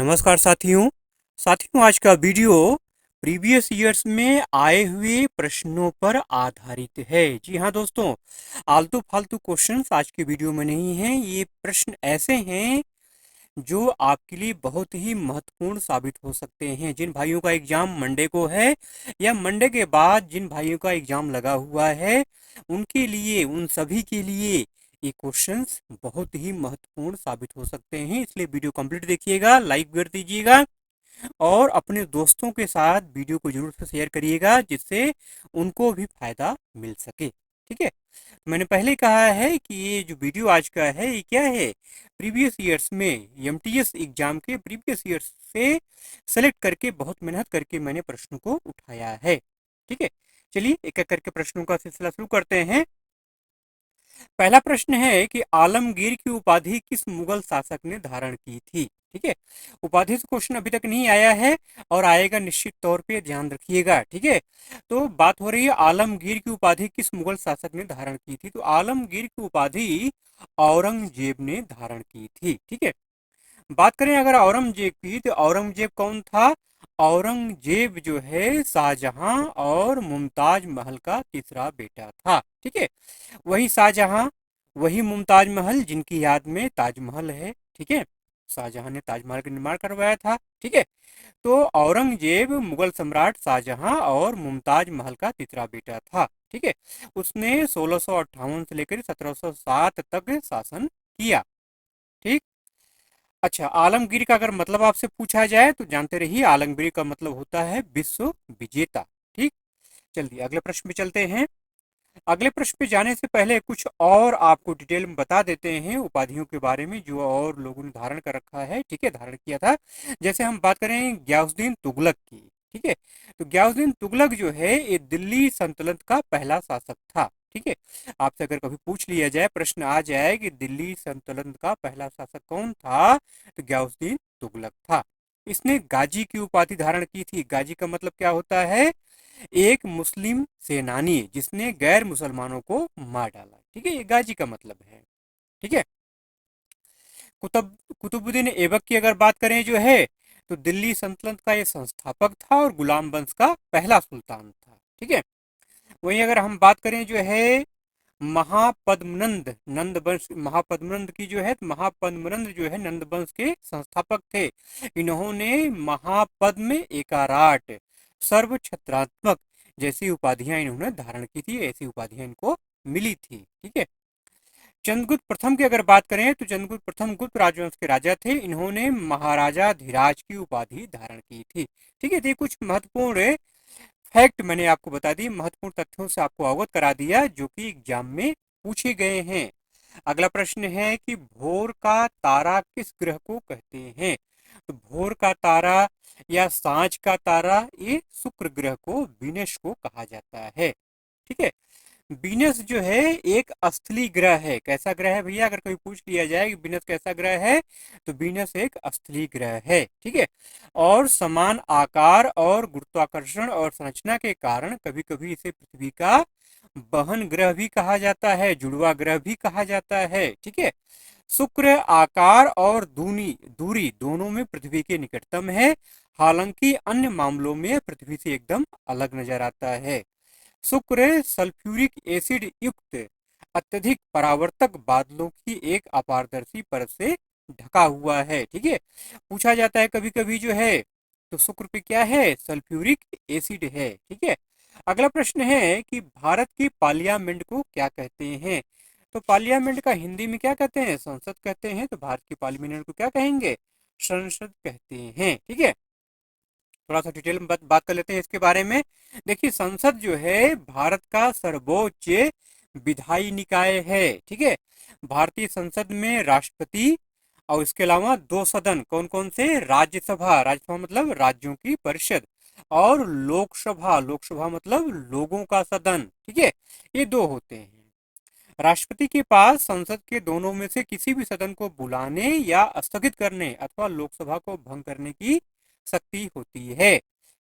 नमस्कार साथियों आज का वीडियो प्रीवियस ईयर्स में आए हुए प्रश्नों पर आधारित है। जी हाँ दोस्तों, आलतू फालतू क्वेश्चंस आज के वीडियो में नहीं हैं। ये प्रश्न ऐसे हैं जो आपके लिए बहुत ही महत्वपूर्ण साबित हो सकते हैं। जिन भाइयों का एग्जाम मंडे को है या मंडे के बाद जिन भाइयों का एग्जाम लगा हुआ है, उनके लिए, उन सभी के लिए ये क्वेश्चंस बहुत ही महत्वपूर्ण साबित हो सकते हैं। इसलिए वीडियो कंप्लीट देखिएगा, लाइक कर दीजिएगा और अपने दोस्तों के साथ वीडियो को जरूर से शेयर करिएगा, जिससे उनको भी फायदा मिल सके। ठीक है, मैंने पहले कहा है कि ये जो वीडियो आज का है ये क्या है, प्रीवियस ईयर्स में एमटीएस एग्जाम के प्रीवियस ईयर्स से सेलेक्ट करके बहुत मेहनत करके मैंने प्रश्नों को उठाया है। ठीक है, चलिए एक एक करके प्रश्नों का सिलसिला शुरू करते हैं। पहला प्रश्न है कि आलमगीर की उपाधि किस मुगल शासक ने धारण की थी। ठीक है, उपाधि से क्वेश्चन अभी तक नहीं आया है और आएगा निश्चित तौर पे, ध्यान रखिएगा। ठीक है, तो बात हो रही है आलमगीर की उपाधि किस मुगल शासक ने धारण की थी। तो आलमगीर की उपाधि औरंगजेब ने धारण की थी। ठीक है, बात करें अगर औरंगजेब की, तो औरंगजेब कौन था? औरंगजेब जो है शाहजहां और मुमताज महल का तीसरा बेटा था। ठीक है, वही शाहजहां, वही मुमताज महल जिनकी याद में ताजमहल है। ठीक है, शाहजहां ने ताजमहल का निर्माण करवाया था। ठीक है, तो औरंगजेब मुगल सम्राट शाहजहां और मुमताज महल का तीसरा बेटा था। ठीक है, उसने 1658 से लेकर 1707 तक शासन किया। ठीक, अच्छा, आलमगीर का अगर मतलब आपसे पूछा जाए तो जानते रहिए, आलमगीर का मतलब होता है विश्व विजेता। ठीक, चलिए अगले प्रश्न पे चलते हैं। अगले प्रश्न पे जाने से पहले कुछ और आपको डिटेल में बता देते हैं उपाधियों के बारे में जो और लोगों ने धारण कर रखा है। ठीक है, धारण किया था। जैसे हम बात करें गयासुद्दीन तुगलक की। ठीक है, तो गयासुद्दीन तुगलक जो है ये दिल्ली सल्तनत का पहला शासक था। ठीक है, आपसे अगर कभी पूछ लिया जाए, प्रश्न आ जाए कि दिल्ली सल्तनत का पहला शासक कौन था, तो गयासुद्दीन तुगलक था। इसने गाजी की उपाधि धारण की थी। गाजी का मतलब क्या होता है? एक मुस्लिम सेनानी जिसने गैर मुसलमानों को मार डाला। ठीक है, ये गाजी का मतलब है। ठीक है, कुतुबुद्दीन ऐबक की अगर बात करें जो है, तो दिल्ली सल्तनत का ये संस्थापक था और गुलाम वंश का पहला सुल्तान था। ठीक है, वहीं अगर हम बात करें जो है महापद्मनंद, नंद वंश, महापद्मनंद की जो है, महापद्मनंद जो है नंद वंश के संस्थापक थे। इन्होंने महापद्म, एकाराट, सर्व छत्रात्मक जैसी उपाधियां इन्होंने धारण की थी, ऐसी उपाधियां इनको मिली थी। ठीक है, चंद्रगुप्त प्रथम की अगर बात करें, तो चंद्रगुप्त प्रथम गुप्त राजवंश के राजा थे। इन्होंने महाराजा धीराज की उपाधि धारण की थी। ठीक है, तो ये कुछ महत्वपूर्ण फैक्ट मैंने आपको बता दी, महत्वपूर्ण तथ्यों से आपको अवगत करा दिया जो कि एग्जाम में पूछे गए हैं। अगला प्रश्न है कि भोर का तारा किस ग्रह को कहते हैं। तो भोर का तारा या सांझ का तारा ये शुक्र ग्रह को, वीनस को कहा जाता है। ठीक है, वीनस जो है एक स्थलीय ग्रह है। कैसा ग्रह है भैया? अगर कोई पूछ लिया जाए कि वीनस कैसा ग्रह है, तो वीनस एक स्थलीय ग्रह है। ठीक है, और समान आकार और गुरुत्वाकर्षण और संरचना के कारण कभी कभी इसे पृथ्वी का बहन ग्रह भी कहा जाता है, जुड़वा ग्रह भी कहा जाता है। ठीक है, शुक्र आकार और दूरी दोनों में पृथ्वी के निकटतम है, हालांकि अन्य मामलों में पृथ्वी से एकदम अलग नजर आता है। शुक्र सल्फ्यूरिक एसिड युक्त अत्यधिक परावर्तक बादलों की एक अपारदर्शी परत से ढका हुआ है। ठीक है, पूछा जाता है कभी कभी जो है, तो शुक्र पे क्या है? सल्फ्यूरिक एसिड है। ठीक है, अगला प्रश्न है कि भारत की पार्लियामेंट को क्या कहते हैं। तो पार्लियामेंट का हिंदी में क्या कहते हैं? संसद कहते हैं। तो भारत की पार्लियामेंट को क्या कहेंगे? संसद कहते हैं। ठीक है, थोड़ा सा डिटेल में बात कर लेते हैं इसके बारे में। देखिए, संसद जो है भारत का सर्वोच्च विधायी निकाय है। ठीक है, भारतीय संसद में राष्ट्रपति और इसके अलावा दो सदन, कौन कौन से? राज्यसभा, राज्यसभा मतलब राज्यों की परिषद, और लोकसभा, लोकसभा मतलब लोगों का सदन। ठीक है, ये दो होते हैं। राष्ट्रपति के पास संसद के दोनों में से किसी भी सदन को बुलाने या स्थगित करने अथवा लोकसभा को भंग करने की शक्ति होती है।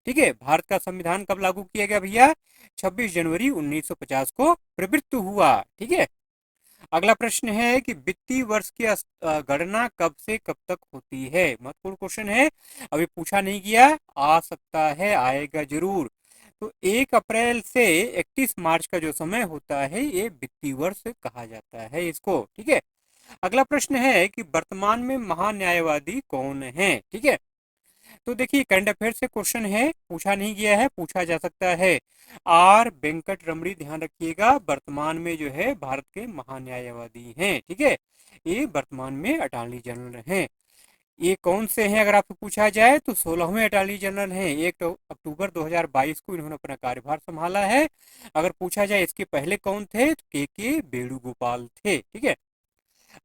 ठीक है, भारत का संविधान कब लागू किया गया भैया? 26 जनवरी 1950 को प्रवृत्त हुआ। ठीक है, अगला प्रश्न है कि वित्तीय वर्ष की गणना कब से कब तक होती है। महत्वपूर्ण क्वेश्चन है, अभी पूछा नहीं गया, आ सकता है, आएगा जरूर। तो 1 अप्रैल से 31 मार्च का जो समय होता है ये वित्तीय वर्ष कहा जाता है इसको। ठीक है। अगला प्रश्न है कि वर्तमान में महान्यायवादी कौन है। ठीक है। तो देखिए करंट अफेयर से क्वेश्चन है, पूछा नहीं गया है, पूछा जा सकता है। आर वेंकट रमणी, ध्यान रखिएगा, वर्तमान में जो है भारत के महान्यायवादी हैं। ठीक है, ये वर्तमान में अटॉर्नी जनरल हैं। ये कौन से हैं अगर आपसे पूछा जाए तो 16वें अटॉर्नी जनरल हैं। 1 अक्टूबर 2022 को इन्होंने अपना कार्यभार संभाला है। अगर पूछा जाए इसके पहले कौन थे तो के वेणुगोपाल थे। ठीक है।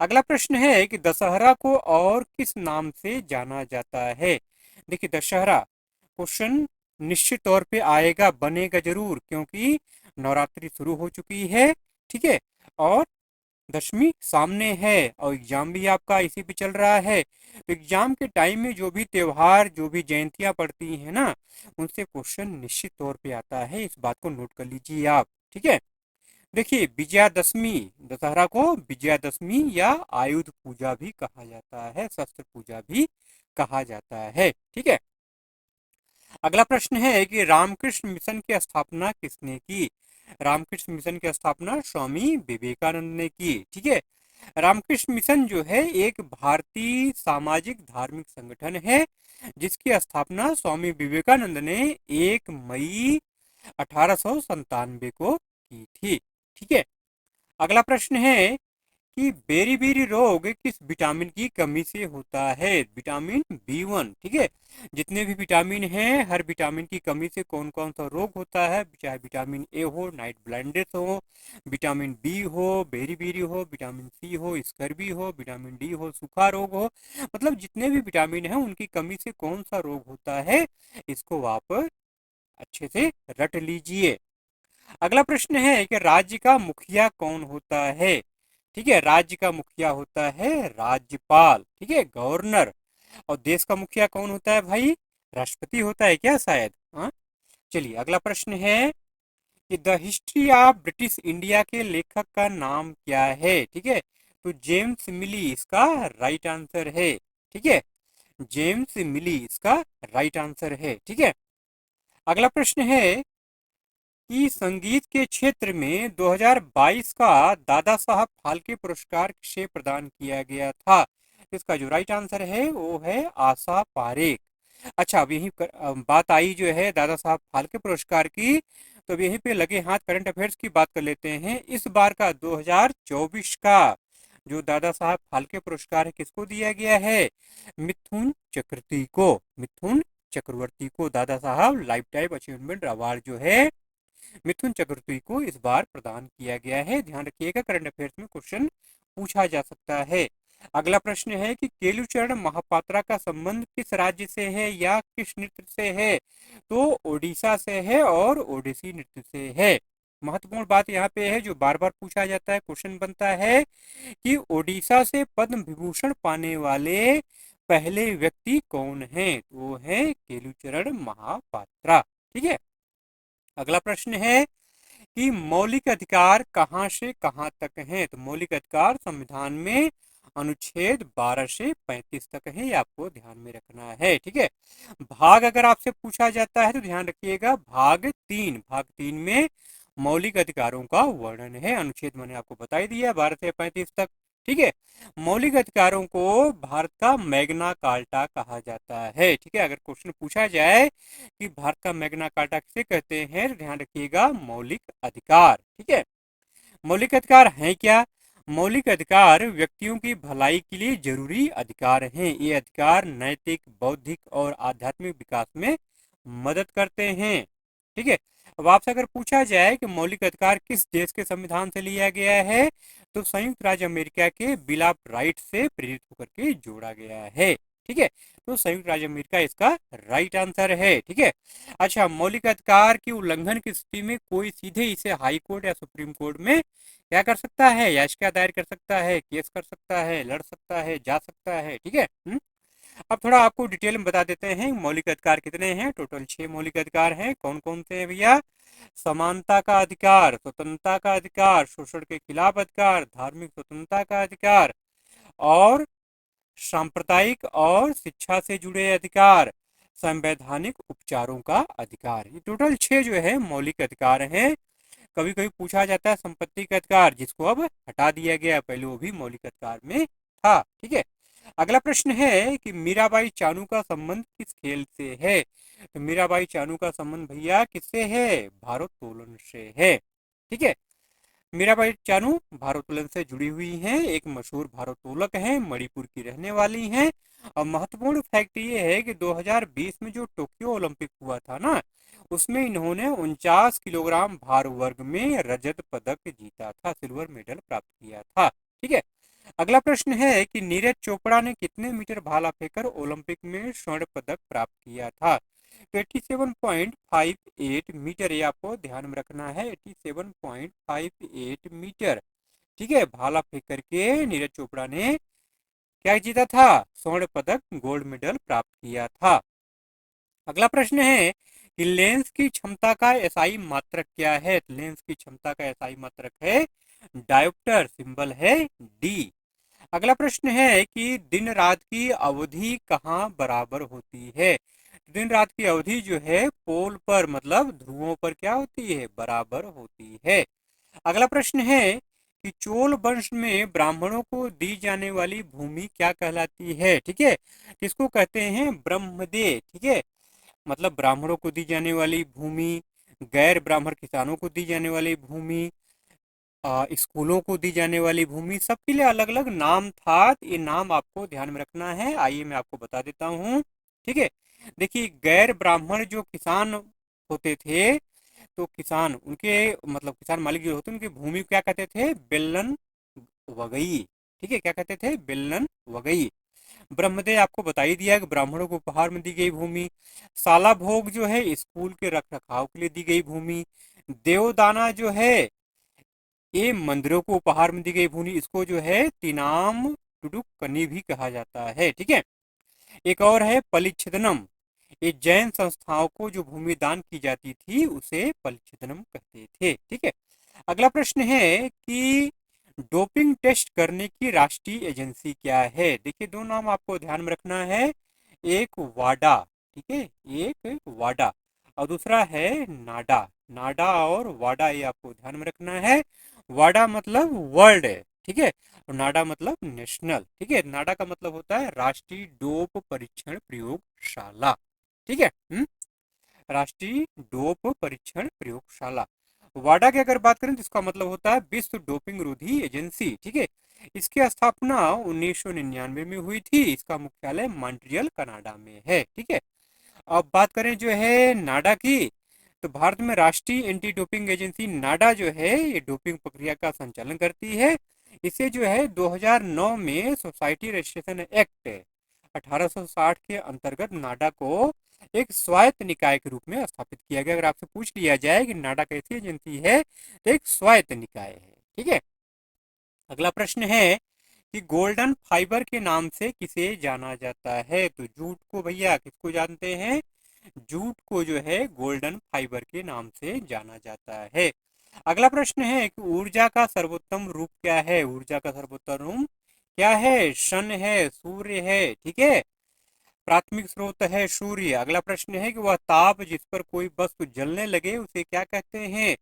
अगला प्रश्न है कि दशहरा को और किस नाम से जाना जाता है। देखिए दशहरा क्वेश्चन निश्चित तौर पे आएगा, बनेगा जरूर, क्योंकि नवरात्रि शुरू हो चुकी है। ठीक है, और दशमी सामने है और एग्जाम भी आपका इसी पे चल रहा है। तो एग्जाम के टाइम में जो भी त्योहार, जो भी जयंतियां पड़ती हैं ना, उनसे क्वेश्चन निश्चित तौर पे आता है, इस बात को नोट कर लीजिए आप। ठीक है। देखिए विजयादशमी, दशहरा को विजयादशमी या आयुध पूजा भी कहा जाता है, शस्त्र पूजा भी कहा जाता है। ठीक है। अगला प्रश्न है कि रामकृष्ण मिशन की स्थापना किसने की। रामकृष्ण मिशन की स्थापना स्वामी विवेकानंद ने की। ठीक है। रामकृष्ण मिशन जो है एक भारतीय सामाजिक धार्मिक संगठन है, जिसकी स्थापना स्वामी विवेकानंद ने 1 मई 1897 को की थी। ठीक है। अगला प्रश्न है कि बेरी-बेरी रोग किस विटामिन की कमी से होता है। Vitamin B 1। ठीक है। जितने भी विटामिन हैं, हर विटामिन की कमी से कौन कौन सा रोग होता है, चाहे विटामिन ए हो, नाइट ब्लाइंडनेस हो, विटामिन बी हो, बेरी-बेरी हो, विटामिन सी हो, स्कर्वी हो, विटामिन डी हो, सूखा रोग हो, मतलब जितने भी विटामिन हैं उनकी कमी से कौन सा रोग होता है, इसको आप अच्छे से रट लीजिए। अगला प्रश्न है कि राज्य का मुखिया कौन होता है। ठीक है, राज्य का मुखिया होता है राज्यपाल। ठीक है, गवर्नर। और देश का मुखिया कौन होता है भाई, राष्ट्रपति होता है क्या शायद। हाँ, चलिए अगला प्रश्न है कि the history of British India के लेखक का नाम क्या है। ठीक है, तो जेम्स मिली इसका राइट आंसर है। ठीक है, जेम्स मिली इसका राइट आंसर है। ठीक है। अगला प्रश्न है कि संगीत के क्षेत्र में 2022 का दादा साहब फाल्के पुरस्कार किसे प्रदान किया गया था। इसका जो राइट आंसर है वो है आशा पारेख। अच्छा, अब यही बात आई जो है दादा साहब फाल्के पुरस्कार की, तो अब यहीं पे लगे हाथ करंट अफेयर्स की बात कर लेते हैं। इस बार का 2024 का जो दादा साहब फाल्के पुरस्कार है किसको दिया गया है, मिथुन चक्रवर्ती को। मिथुन चक्रवर्ती को Dada Saheb life time achievement award जो है मिथुन चक्रवर्ती को इस बार प्रदान किया गया है। ध्यान रखिएगा, करंट अफेयर्स में क्वेश्चन पूछा जा सकता है। अगला प्रश्न है कि केलुचरण महापात्रा का संबंध किस राज्य से है या किस नृत्य से है। तो ओडिशा से है और ओडिसी नृत्य से है। महत्वपूर्ण बात यहाँ पे है जो बार बार पूछा जाता है, क्वेश्चन बनता है कि ओडिशा से पद्म विभूषण पाने वाले पहले व्यक्ति कौन है। तो वो है केलुचरण महापात्रा। ठीक है। अगला प्रश्न है कि मौलिक अधिकार कहां से कहां तक हैं। तो मौलिक अधिकार संविधान में अनुच्छेद 12 से 35 तक है, ये आपको ध्यान में रखना है। ठीक है। भाग अगर आपसे पूछा जाता है तो ध्यान रखिएगा, भाग 3 में मौलिक अधिकारों का वर्णन है। अनुच्छेद मैंने आपको बता ही दिया 12 से 35 तक। ठीक है। मौलिक अधिकारों को भारत का मैग्ना कार्टा कहा जाता है। ठीक है, अगर क्वेश्चन पूछा जाए कि भारत का मैग्ना कार्टा किसे कहते हैं, तो ध्यान रखिएगा मौलिक अधिकार। ठीक है। मौलिक अधिकार हैं क्या। मौलिक अधिकार व्यक्तियों की भलाई के लिए जरूरी अधिकार हैं। ये अधिकार नैतिक, बौद्धिक और आध्यात्मिक विकास में मदद करते हैं। ठीक है। अब आपसे अगर पूछा जाए कि मौलिक अधिकार किस देश के संविधान से लिया गया है, तो संयुक्त राज्य अमेरिका के बिल ऑफ राइट से प्रेरित होकर के जोड़ा गया है। ठीक है, तो संयुक्त राज्य अमेरिका इसका राइट आंसर है। ठीक है। अच्छा, मौलिक अधिकार की उल्लंघन की स्थिति में कोई सीधे इसे हाई कोर्ट या सुप्रीम कोर्ट में क्या कर सकता है, याचिका दायर कर सकता है, केस कर सकता है, लड़ सकता है, जा सकता है। ठीक है। अब थोड़ा आपको डिटेल में बता देते हैं मौलिक अधिकार कितने हैं। टोटल 6 मौलिक अधिकार हैं। कौन कौन से हैं भैया? समानता का अधिकार, स्वतंत्रता का अधिकार, शोषण के खिलाफ अधिकार, धार्मिक स्वतंत्रता का अधिकार और सांप्रदायिक और शिक्षा से जुड़े अधिकार, संवैधानिक उपचारों का अधिकार। ये टोटल 6 जो है मौलिक अधिकार हैं। कभी कभी पूछा जाता है संपत्ति का अधिकार, जिसको अब हटा दिया गया, पहले वो भी मौलिक अधिकार में था। ठीक है। अगला प्रश्न है कि मीराबाई चानू का संबंध किस खेल से है? तो मीराबाई चानू का संबंध भैया किससे है? भारोत्तोलन से है। ठीक है। मीराबाई चानू भारोत्तोलन से जुड़ी हुई हैं, एक मशहूर भारोत्तोलक हैं, मणिपुर की रहने वाली हैं। और महत्वपूर्ण फैक्ट ये है कि 2020 में जो टोक्यो ओलंपिक हुआ था ना, उसमें इन्होंने 49 किलोग्राम भार वर्ग में रजत पदक जीता था, सिल्वर मेडल प्राप्त किया था। ठीक है। अगला प्रश्न है कि नीरज चोपड़ा ने कितने मीटर भाला फेंकर ओलंपिक में स्वर्ण पदक प्राप्त किया था? तो 87.58 मीटर, ये आपको ध्यान में रखना है, 87.58 मीटर। ठीक है। भाला फेंक करके नीरज चोपड़ा ने क्या जीता था? स्वर्ण पदक, गोल्ड मेडल प्राप्त किया था। अगला प्रश्न है कि लेंस की क्षमता का एसआई मात्रक क्या है? लेंस की क्षमता का एसआई मात्रक है डायोप्टर, सिंबल है डी। अगला प्रश्न है कि दिन रात की अवधि कहाँ बराबर होती है? दिन रात की अवधि जो है पोल पर, मतलब ध्रुवों पर क्या होती है? बराबर होती है। अगला प्रश्न है कि चोल वंश में ब्राह्मणों को दी जाने वाली भूमि क्या कहलाती है? ठीक है। किसको कहते हैं? ब्रह्मदेय। ठीक है। मतलब ब्राह्मणों को दी जाने वाली भूमि, गैर ब्राह्मण किसानों को दी जाने वाली भूमि, स्कूलों को दी जाने वाली भूमि, सबके लिए अलग अलग नाम था। ये नाम आपको ध्यान में रखना है। आइए मैं आपको बता देता हूँ। ठीक है। देखिए, गैर ब्राह्मण जो किसान होते थे, तो किसान उनके, मतलब किसान मालिक जो होते उनकी भूमि को क्या कहते थे? बेलन वगई। ठीक है। क्या कहते थे? बेलन वगई। ब्रह्मदेव आपको बता ही दिया कि ब्राह्मणों को उपहार में दी गई भूमि। साला भोग जो है स्कूल के रख रखाव के लिए दी गई भूमि। देवदाना जो है ये मंदिरों को उपहार में दी गई भूमि, इसको जो है तिनाम टुडुक कनी भी कहा जाता है। ठीक है। एक और है पलिच्छिदनम, ये जैन संस्थाओं को जो भूमि दान की जाती थी उसे पलिच्छिदनम कहते थे। ठीक है। अगला प्रश्न है कि डोपिंग टेस्ट करने की राष्ट्रीय एजेंसी क्या है? देखिए, दो नाम आपको ध्यान में रखना है, एक वाडा, ठीक है, एक वाडा, और दूसरा है नाडा। नाडा और वाडा, ये आपको ध्यान में रखना है। वाडा मतलब वर्ल्ड है, ठीक है, और नाडा मतलब नेशनल। ठीक है। नाडा का मतलब होता है राष्ट्रीय डोप परीक्षण प्रयोगशाला। ठीक है। राष्ट्रीय डोप परीक्षण प्रयोगशाला। वाडा की अगर बात करें तो इसका मतलब होता है विश्व डोपिंग रोधी एजेंसी। ठीक है। इसकी स्थापना 1999 में हुई थी। इसका मुख्यालय मॉन्ट्रियल कनाडा में है। ठीक है। अब बात करें जो है नाडा की, तो भारत में राष्ट्रीय एंटी डोपिंग एजेंसी नाडा जो है ये डोपिंग प्रक्रिया का संचालन करती है। इसे जो है 2009 में सोसाइटी रजिस्ट्रेशन एक्ट 1860 के अंतर्गत नाडा को एक स्वायत्त निकाय के रूप में स्थापित किया गया। अगर आपसे पूछ लिया जाए कि नाडा कैसी एजेंसी है, तो एक स्वायत्त निकाय है। ठीक है। अगला प्रश्न है कि गोल्डन फाइबर के नाम से किसे जाना जाता है? तो जूट को भैया किसको जानते हैं? जूट को जो है गोल्डन फाइबर के नाम से जाना जाता है। अगला प्रश्न है कि ऊर्जा का सर्वोत्तम रूप क्या है? ऊर्जा का सर्वोत्तम रूप क्या है? सन है, सूर्य है। ठीक है। प्राथमिक स्रोत है सूर्य। अगला प्रश्न है कि वह ताप जिस पर कोई वस्तु जलने लगे उसे क्या कहते हैं?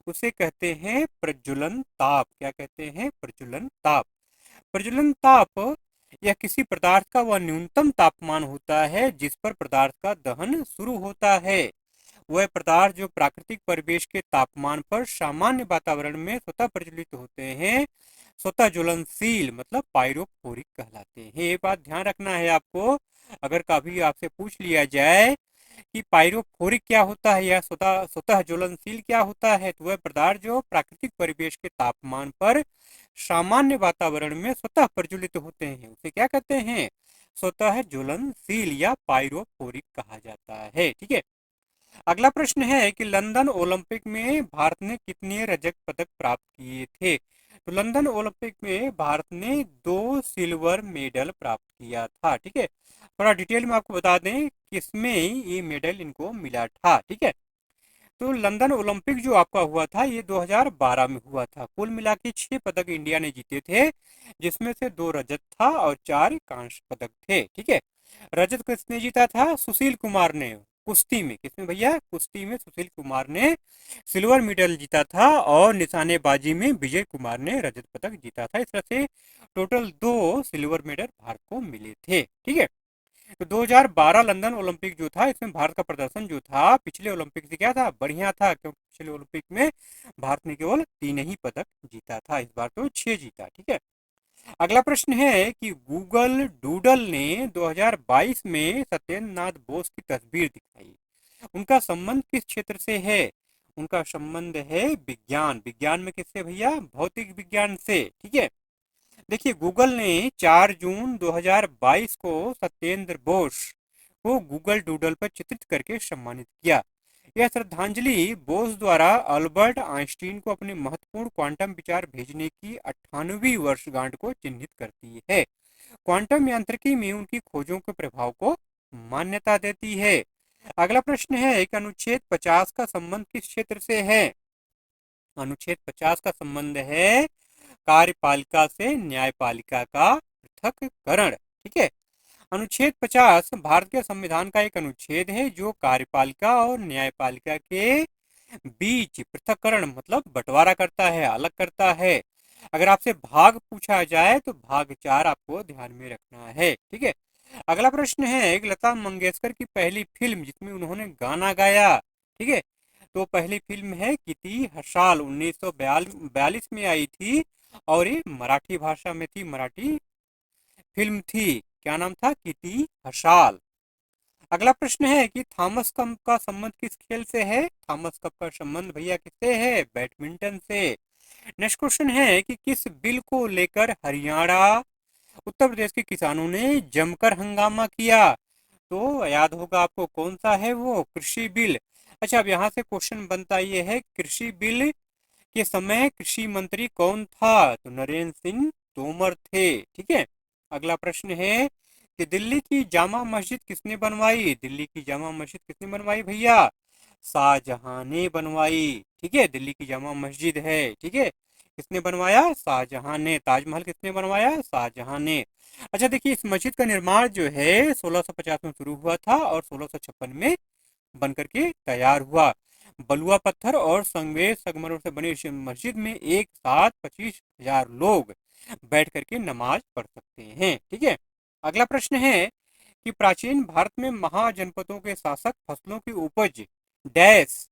उसे कहते हैं प्रज्वलन ताप। क्या कहते हैं? प्रज्वलन ताप। प्रज्वलन ताप यह किसी पदार्थ का वह न्यूनतम तापमान होता है जिस पर पदार्थ का दहन शुरू होता है। वह पदार्थ जो प्राकृतिक परिवेश के तापमान पर सामान्य वातावरण में स्वतः प्रज्वलित होते हैं, स्वतः ज्वलनशील मतलब पायरोफोरिक कहलाते हैं। ये बात ध्यान रखना है आपको। अगर कभी आपसे पूछ लिया जाए कि पायरोफोरिक क्या होता है या स्वतः स्वतः ज्वलनशील क्या होता है, तो वह पदार्थ जो प्राकृतिक परिवेश के तापमान पर सामान्य वातावरण में स्वतः प्रज्वलित होते हैं उसे क्या कहते हैं? स्वतः ज्वलनशील या पायरोफोरिक कहा जाता है। ठीक है। अगला प्रश्न है कि लंदन ओलंपिक में भारत ने कितने रजत पदक प्राप्त किए थे? तो लंदन ओलंपिक में भारत ने 2 सिल्वर मेडल प्राप्त किया था। ठीक है। थोड़ा डिटेल में आपको बता दें किसमें ये मेडल इनको मिला था। ठीक है, तो लंदन ओलंपिक जो आपका हुआ था ये 2012 में हुआ था। कुल मिला के 6 पदक इंडिया ने जीते थे, जिसमें से 2 रजत था और 4 कांस्य पदक थे। ठीक है, रजत किसने जीता था? सुशील कुमार ने। कुश्ती में किसमें भैया? कुश्ती में सुशील कुमार ने सिल्वर मेडल जीता था और निशानेबाजी में विजय कुमार ने रजत पदक जीता था। इस तरह से टोटल 2 सिल्वर मेडल भारत को मिले थे। ठीक है, तो 2012 लंदन ओलंपिक जो था इसमें भारत का प्रदर्शन जो था पिछले ओलंपिक से क्या था? बढ़िया था, क्योंकि पिछले ओलंपिक में भारत ने केवल 3 ही पदक जीता था, इस बार तो 6 जीता। ठीक है, अगला प्रश्न है कि गूगल डूडल ने 2022 में सत्येंद्र नाथ बोस की तस्वीर दिखाई, उनका संबंध किस क्षेत्र से है? उनका संबंध है विज्ञान। विज्ञान में किससे भैया? भौतिक विज्ञान से। ठीक है, देखिए गूगल ने 4 जून 2022 को सत्येंद्र बोस को गूगल डूडल पर चित्रित करके सम्मानित किया। यह श्रद्धांजलि बोस द्वारा अल्बर्ट आइंस्टीन को अपने महत्वपूर्ण क्वांटम विचार भेजने की 98वीं वर्षगांठ को चिन्हित करती है। क्वांटम यांत्रिकी में उनकी खोजों के प्रभाव को मान्यता देती है। अगला प्रश्न है कि अनुच्छेद 50 का संबंध किस क्षेत्र से है? अनुच्छेद 50 का संबंध है कार्यपालिका से न्यायपालिका का पृथक्करण। ठीक है, अनुच्छेद 50 भारत के संविधान का एक अनुच्छेद है जो कार्यपालिका और न्यायपालिका के बीच पृथक्करण मतलब बंटवारा करता है, अलग करता है। अगर आपसे भाग पूछा जाए तो भाग 4 आपको ध्यान में रखना है। ठीक है, अगला प्रश्न है लता मंगेशकर की पहली फिल्म जिसमें उन्होंने गाना गाया। ठीक है, तो पहली फिल्म है किती हसाल, 1942 में आई थी और ये मराठी भाषा में थी, मराठी फिल्म थी। क्या नाम था? किती हसाल। अगला प्रश्न है कि थॉमस कप का संबंध किस खेल से है? थॉमस कप का संबंध भैया किससे है? बैडमिंटन से। नेक्स्ट क्वेश्चन है कि किस बिल को लेकर हरियाणा उत्तर प्रदेश के किसानों ने जमकर हंगामा किया? तो याद होगा आपको कौन सा है वो? कृषि बिल। अच्छा, अब यहाँ से क्वेश्चन बनता ये है कृषि बिल के समय कृषि मंत्री कौन था? तो नरेंद्र सिंह तोमर थे। ठीक है, अगला प्रश्न है कि दिल्ली की जामा मस्जिद किसने बनवाई? दिल्ली की जामा मस्जिद किसने बनवाई भैया? शाहजहां ने बनवाई। ठीक है, दिल्ली की जामा मस्जिद है। ठीक है, किसने बनवाया? शाहजहां ने। ताजमहल किसने बनवाया? शाहजहां ने। अच्छा देखिए, इस मस्जिद का निर्माण जो है 1650 में शुरू हुआ था और 1656 में बनकर के तैयार हुआ। बलुआ पत्थर और संगमरमर संगमरमर से बनी इस मस्जिद में एक साथ 25,000 लोग बैठ करके नमाज पढ़ सकते हैं। ठीक है, अगला प्रश्न है कि प्राचीन भारत में महाजनपदों के शासक फसलों की उपज डैश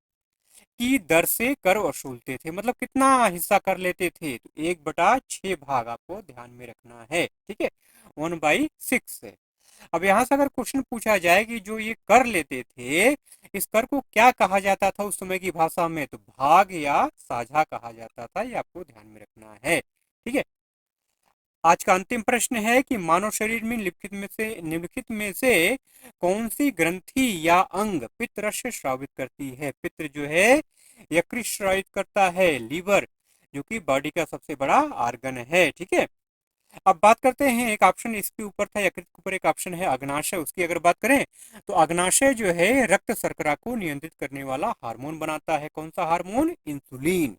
की दर से कर वसूलते थे, मतलब कितना हिस्सा कर लेते थे? तो 1/6 भाग आपको ध्यान में रखना है। ठीक है, 1/6 है। अब यहाँ से अगर क्वेश्चन पूछा जाए कि जो ये कर लेते थे इस कर को क्या कहा जाता था उस समय की भाषा में? तो भाग या साझा कहा जाता था, ये आपको ध्यान में रखना है। ठीक है, आज का अंतिम प्रश्न है कि मानव शरीर में निम्नलिखित में से कौन सी ग्रंथि या अंग पित्त रस स्रावित करती है? पित्त जो है यकृत स्रावित करता है, लीवर जो कि बॉडी का सबसे बड़ा आर्गन है। ठीक है, अब बात करते हैं, एक ऑप्शन इसके ऊपर था यकृत के ऊपर, एक ऑप्शन है अग्नाशय। उसकी अगर बात करें तो अग्नाशय जो है रक्त शर्करा को नियंत्रित करने वाला हार्मोन बनाता है। कौन सा हार्मोन? इंसुलिन।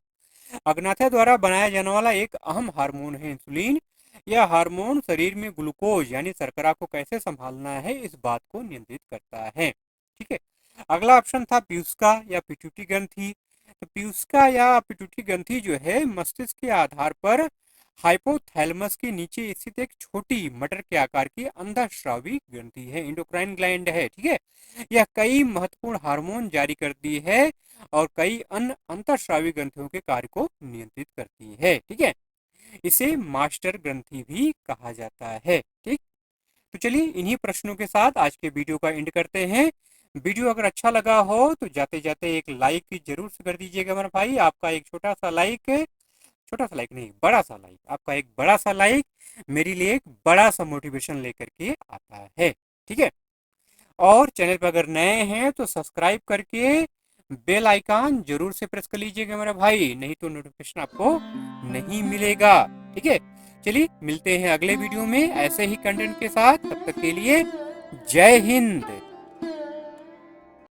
अग्नाशय द्वारा बनाया जाने वाला एक अहम हार्मोन है इंसुलिन। यह हार्मोन शरीर में ग्लूकोज यानी शर्करा को कैसे संभालना है इस बात को नियंत्रित करता है। ठीक है, अगला ऑप्शन था पीयूषका या पिट्यूटरी ग्रंथि। तो पीयूषका या पिट्यूटरी ग्रंथि जो है मस्तिष्क के आधार पर हाइपोथैलेमस के नीचे स्थित एक छोटी मटर के आकार की अंतःस्रावी ग्रंथि है, इंडोक्राइन ग्लैंड है। ठीक है, यह कई महत्वपूर्ण हार्मोन जारी करती है और कई अन्य अंतःस्रावी ग्रंथियों के कार्य को नियंत्रित करती है। ठीक है, इसे मास्टर ग्रंथि भी कहा जाता है। ठीक, तो चलिए इन्हीं प्रश्नों के साथ आज के वीडियो का एंड करते हैं। वीडियो अगर अच्छा लगा हो तो जाते जाते एक लाइक जरूर से कर दीजिएगा मेरा भाई। आपका एक छोटा सा लाइक, छोटा सा लाइक नहीं बड़ा सा लाइक, आपका एक बड़ा सा लाइक मेरे लिए एक बड़ा सा मोटिवेशन लेकर के आता है। ठीक है, और चैनल पर अगर नए हैं तो सब्सक्राइब करके बेल आइकन जरूर से प्रेस कर लीजिएगा मेरा भाई, नहीं तो नोटिफिकेशन आपको नहीं मिलेगा। ठीक है, चलिए मिलते हैं अगले वीडियो में ऐसे ही कंटेंट के साथ। तब तक के लिए जय हिंद।